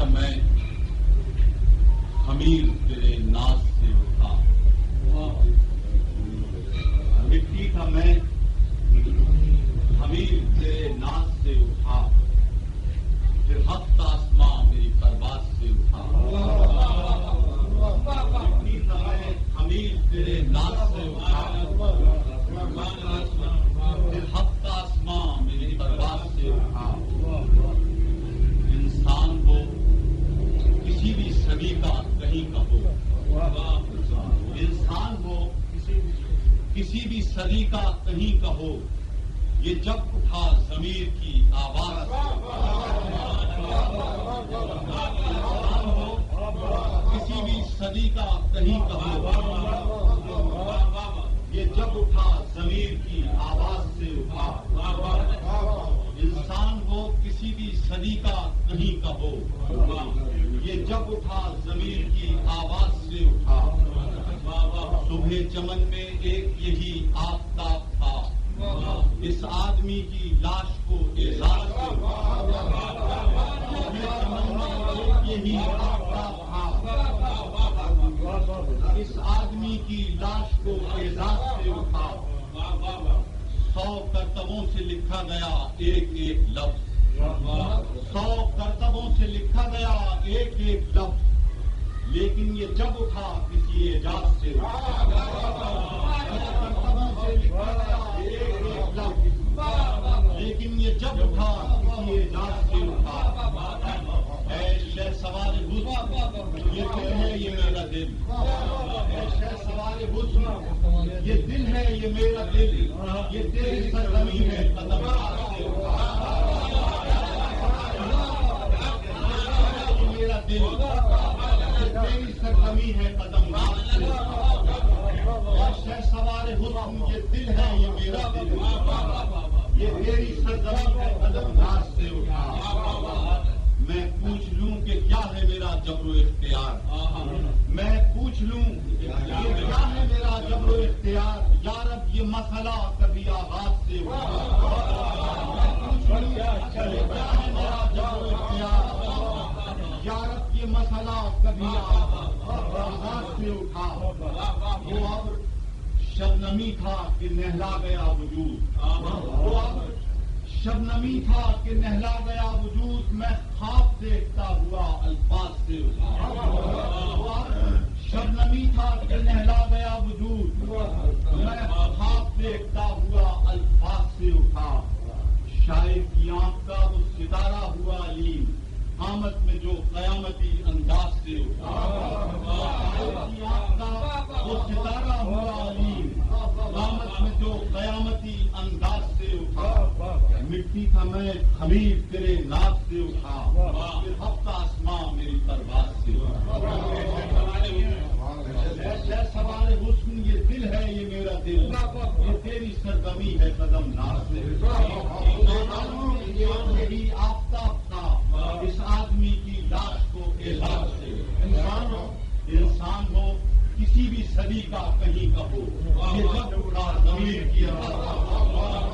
کا میں خمیر تیرے ناز سے اٹھا، مٹی کا میں خمیر تیرے ناز سے اٹھا، پھر ہفت آسماں میری پرواز سے اٹھا، مٹی کا میں خمیر تیرے ناز سے اٹھا، پھر ہفت آسماں میری پرواز سے اٹھا۔ انسان کو کسی بھی صدی کا کہیں کا ہو، انسان ہو کسی بھی صدی کا کہیں کا ہو، یہ جب اٹھا ضمیر کی آواز سے، انسان ہو کسی بھی صدی کا کہیں کا ہو، یہ جب اٹھا ضمیر کی آواز سے اٹھا۔ انسان ہو کسی بھی صدی کا کہیں کا ہو، یہ جب اٹھا ضمیر کی آواز سے اٹھا۔ صبح چمن میں ایک یہی آفتاب تھا، اس آدمی کی لاش کو اعزاز سے اٹھا۔ صبح چمن میں ایک یہی آفتاب تھا، اس آدمی کی لاش کو اعزاز سے اٹھا۔ 100 کرتبوں سے لکھا گیا ایک ایک لفظ، 100 کرتبوں سے لکھا گیا ایک ایک لفظ، لیکن یہ جب اٹھا کسی اعجاز سے اٹھا۔ 100 کرتبوں سے لکھا گیا ایک ایک لفظ، لیکن یہ جب اٹھا کسی اعجاز سے اٹھا۔ اے شہسوار حسن یہ دل ہے یہ میرا دل، اے شہسوار حسن یہ دل ہے یہ میرا دل، یہ تیری سرزمین ہے قدم سے اٹھا۔ یہ میرا دل تیری سرزمین ہے قدم سے اٹھا۔ شہسوار حسن یہ دل ہے یہ میرا دل، یہ تیری سرزمین ہے قدم سے اٹھا۔ میں پوچھ لوں کہ کیا ہے میرا جبر و اختیار، میں پوچھ لوں کہ کیا ہے میرا جبر و اختیار، یا رب یہ مسئلہ کبھی آغاز سے اٹھا۔ میں پوچھ لوں کہ کیا ہے میرا جبر و اختیار، یا رب یہ مسئلہ کبھی آغاز سے اٹھا۔ وہ اب شبنمی تھا کہ نہلا گیا وجود، وہ اب شبنمی تھا کہ نہلا گیا وجود، میں خواب دیکھتا ہوا الفاظ سے اٹھا۔ وہ اب شبنمی تھا کہ نہلا گیا وجود، میں خواب دیکھتا ہوا الفاظ سے اٹھا۔ شاعر کی آنکھ کا وہ ستارہ ہوا علیم، قامت میں جو قیامتی انداز سے اٹھا۔ شاعر کی آنکھ کا وہ ستارہ ہوا علیم، قامت میں جو قیامتی انداز سے اٹھا۔ مٹی کا میں خمیر تیرے ناز سے اٹھا، پھر ہفتہ آسماں میری پرواز سے اٹھا۔ شہسوار حسن یہ دل ہے یہ میرا دل، یہ تیری سرزمین ہے قدم ناز سے اٹھا۔ یہی آفتاب تھا، اس آدمی کی لاش کو اعزاز سے۔ انسان ہو کسی بھی صدی کا کہیں کا ہو، یہ جب اٹھا ضمیر کی آواز